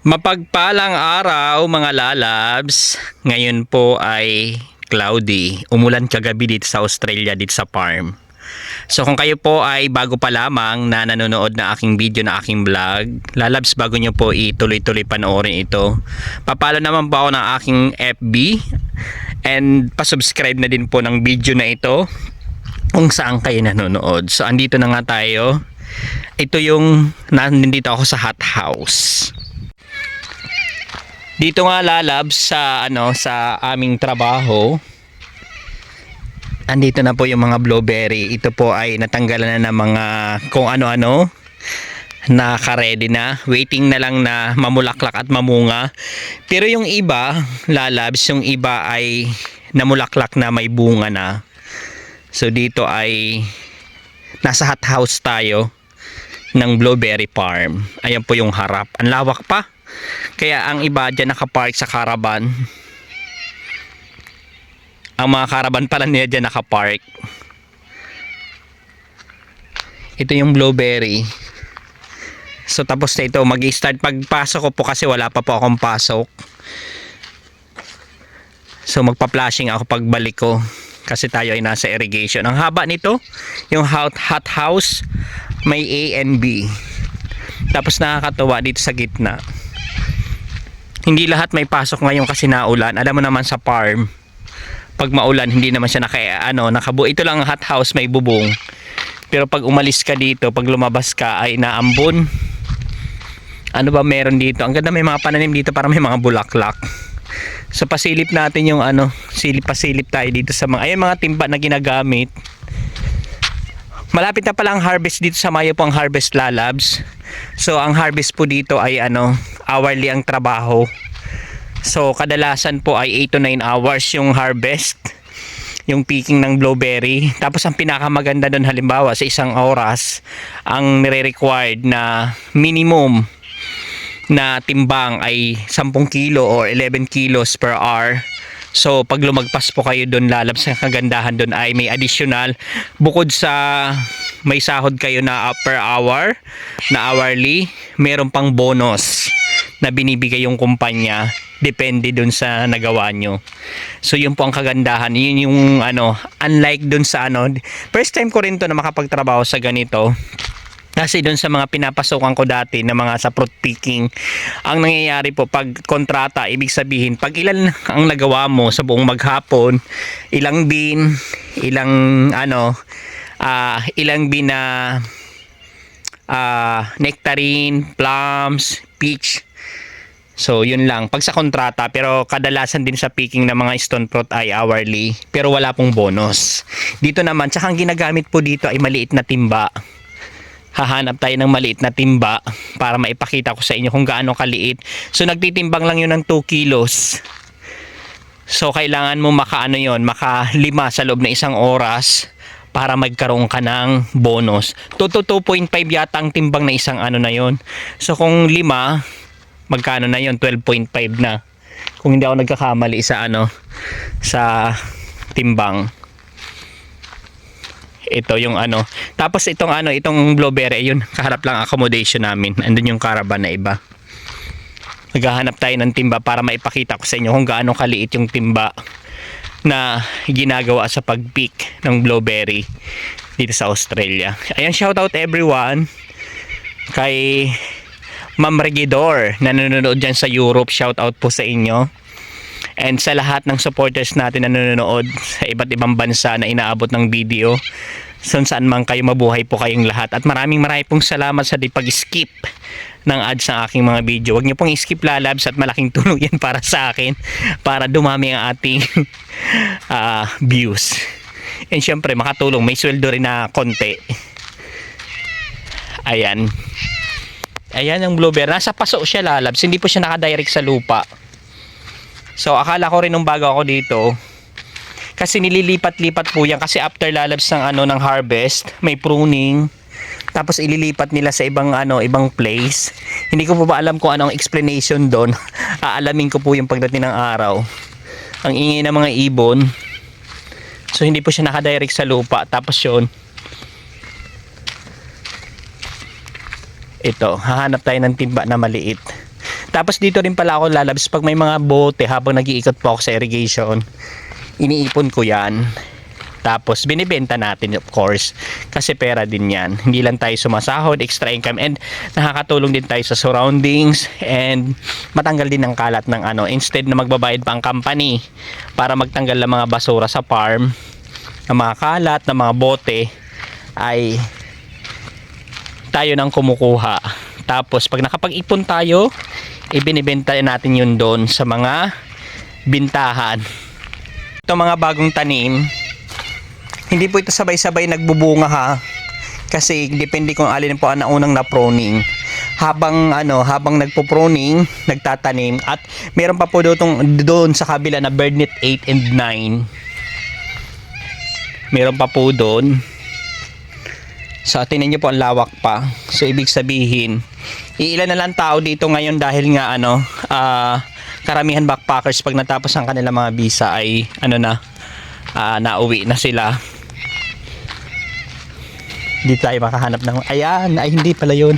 Mapagpalang araw mga lalabs. Ngayon po ay cloudy. Umulan kagabi dito sa Australia, dito sa farm. So kung kayo po ay bago pa lamang na nanonood na aking video, na aking vlog, lalabs, bago nyo po ituloy-tuloy panoorin ito, papalo naman po ako ng aking FB and pasubscribe na din po ng video na ito kung saan kayo nanonood. So andito na nga tayo. Ito yung nandito ako sa hot house. Dito nga lalabs sa aming trabaho. Andito na po yung mga blueberry. Ito po ay natanggalan na ng mga kung ano-ano, naka-ready na, waiting na lang na mamulaklak at mamunga. Pero yung iba, lalabs, yung iba ay namulaklak na, may bunga na. So dito ay nasa hot house tayo ng blueberry farm. Ayan po yung harap. Ang lawak pa. Kaya ang iba dyan nakapark sa caravan. Ang mga caravan pala nila dyan nakapark. Ito yung blueberry. So tapos na ito, mag-start pagpasok ko po kasi wala pa po akong pasok. So magpa-flashing ako pagbalik ko kasi tayo ay nasa irrigation. Ang haba nito, yung hot house, may A and B. Tapos nakakatuwa dito sa gitna. Hindi lahat may pasok ngayon kasi naulan. Alam mo naman sa farm, pag maulan hindi naman siya nakabuo. Ito lang ang hot house, may bubong. Pero pag umalis ka dito, pag lumabas ka ay naambon. Ano ba meron dito? Ang ganda, may mga pananim dito, para may mga bulaklak. So pasilip natin yung pasilip tayo dito sa mga timba na ginagamit. Malapit na pala ang harvest dito sa Mayo po, ang harvest, lalabs. So ang harvest po dito ay hourly ang trabaho. So kadalasan po ay 8 to 9 hours yung harvest, yung picking ng blueberry. Tapos ang pinakamaganda doon, halimbawa sa isang oras, ang nire-required na minimum na timbang ay 10 kilo or 11 kilos per hour. So pag lumagpas po kayo doon, lalabs, ang kagandahan doon ay may additional, bukod sa may sahod kayo na per hour, na hourly, meron pang bonus na binibigay yung kumpanya, depende doon sa nagawa nyo. So yun po ang kagandahan. Yun yung unlike doon sa first time ko rin to na makapagtrabaho sa ganito. Kasi doon sa mga pinapasukan ko dati na mga sa fruit picking, ang nangyayari po pag kontrata, ibig sabihin pag ilan ang nagawa mo sa buong maghapon, ilang bin, ilang bin na nectarine, plums, peach. So yun lang pag sa kontrata. Pero kadalasan din sa picking ng mga stone fruit ay hourly, pero wala pong bonus. Dito naman, tsaka ang ginagamit po dito ay maliit na timba. Hahanap tayo ng maliit na timba para maipakita ko sa inyo kung gaano kaliit. So nagtitimbang lang yun ng 2 kilos. So kailangan mo maka 5 sa loob ng isang oras para magkaroon ka ng bonus. 2.5 yata ang timbang na isang na yon. So kung 5, magkano na yon? 12.5 na. Kung hindi ako nagkakamali sa sa timbang. Ito yung tapos itong blueberry, yun, kaharap lang accommodation namin. Andun yung caravan na iba. Maghahanap tayo ng timba para maipakita ko sa inyo kung gaano kaliit yung timba na ginagawa sa pag-pick ng blueberry dito sa Australia. Ayan, shout out everyone kay Ma'am Regidor na nanonood dyan sa Europe. Shout out po sa inyo. And sa lahat ng supporters natin na nanonood sa iba't ibang bansa na inaabot ng video, saan man kayo, mabuhay po kayong lahat. At maraming pong salamat sa pag-skip ng ads ng aking mga video. Huwag niyo pong skip, lalabs, at malaking tulong yan para sa akin, para dumami ang ating views. And syempre makatulong, may sweldo rin na konti. Ayan yung blueberry, nasa paso siya, lalabs, hindi po siya nakadirect sa lupa. So akala ko rin nung bago ako dito, kasi nililipat-lipat po yan, kasi after lalabs ng harvest, may pruning, tapos ililipat nila sa ibang place. Hindi ko po ba alam kung anong explanation doon. Aalamin ko po yung pagdating ng araw. Ang ingay ng mga ibon. So hindi po siya nakadirect sa lupa. Tapos yun, ito, hahanap tayo ng timba na maliit. Tapos dito rin pala ako lalabs pag may mga bote habang nag-iikot po ako sa irrigation. Iniipon ko yan. Tapos binibenta natin of course. Kasi pera din yan. Hindi lang tayo sumasahod, extra income, and nakakatulong din tayo sa surroundings, and matanggal din ang kalat ng ano. Instead na magbabayad pa ang company para magtanggal ng mga basura sa farm, ng mga kalat, ng mga bote, ay tayo nang kumukuha. Tapos pag nakapag-ipon tayo, ibinibenta natin yun doon sa mga bintahan. Ito mga bagong tanim, hindi po ito sabay-sabay nagbubunga ha. Kasi depende kung alin po ang unang na-proning. Habang nagpo-proning, nagtatanim, at meron pa po doon sa kabila na Birdnet 8 and 9. Meron pa po doon. So tingnan niyo po ang lawak pa. So ibig sabihin, iilan na lang tao dito ngayon dahil nga karamihan backpackers pag natapos ang kanilang mga visa ay nauwi na sila. Hindi tayo makahanap ng ayan, ay hindi pala yun.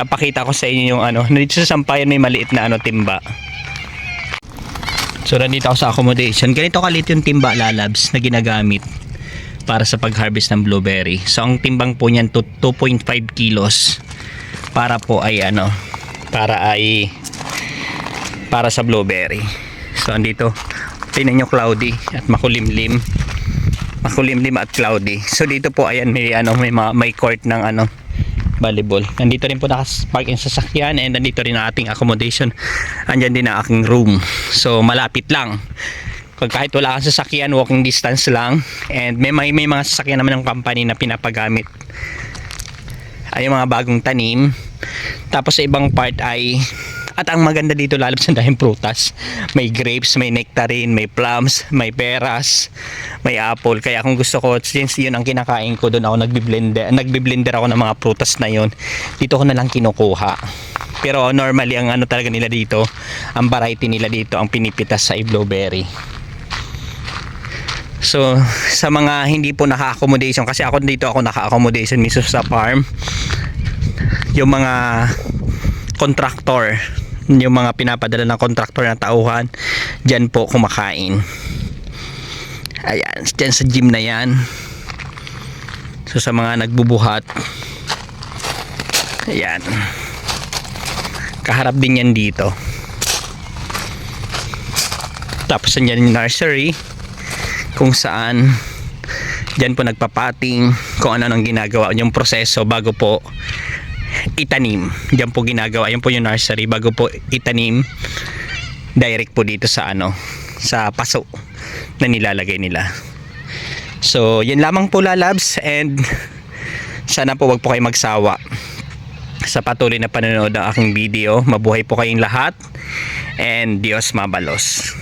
Napakita ko sa inyo yung nandito sa sampayan may maliit na timba. So nandito ako sa accommodation. Ganito kaliit yung timba lalabs na ginagamit para sa pag-harvest ng blueberry. So ang timbang po niyan 2.5 kilos para po ay para sa blueberry. So andito tingnan nyo, cloudy at makulimlim at cloudy. So dito po ayan may court ng volleyball. Nandito rin po nakapark yung sasakyan, and nandito rin ang ating accommodation. Andyan din ang aking room. So malapit lang. Kahit wala kang sasakyan, walking distance lang, and may mga sasakyan naman ng company na pinapagamit ay yung mga bagong tanim. Tapos sa ibang part ay, at ang maganda dito lalabas ng dahil prutas, may grapes, may nectarine, may plums, may peras, may apple. Kaya kung gusto ko, since yun ang kinakain ko, doon ako nagbiblender ako ng mga prutas na yun, dito ko na lang kinukuha. Pero normally ang talaga nila dito, ang variety nila dito, ang pinipitas sa blueberry. So sa mga hindi po naka-accommodation, kasi ako naka-accommodation mismo sa farm, yung mga contractor, yung mga pinapadala ng contractor na tauhan, dyan po kumakain. Ayan, dyan sa gym na yan. So sa mga nagbubuhat, ayan, kaharap din yan dito. Tapos andyan yung nursery, kung saan dyan po nagpapating, kung ano nang ginagawa yung proseso bago po itanim. Diyan po ginagawa, yan po yung nursery bago po itanim. Direct po dito sa sa paso na nilalagay nila. So yan lamang po lalabs, and sana po wag po kayo magsawa sa patuloy na panonood ng aking video. Mabuhay po kayong lahat, and Diyos mabalos.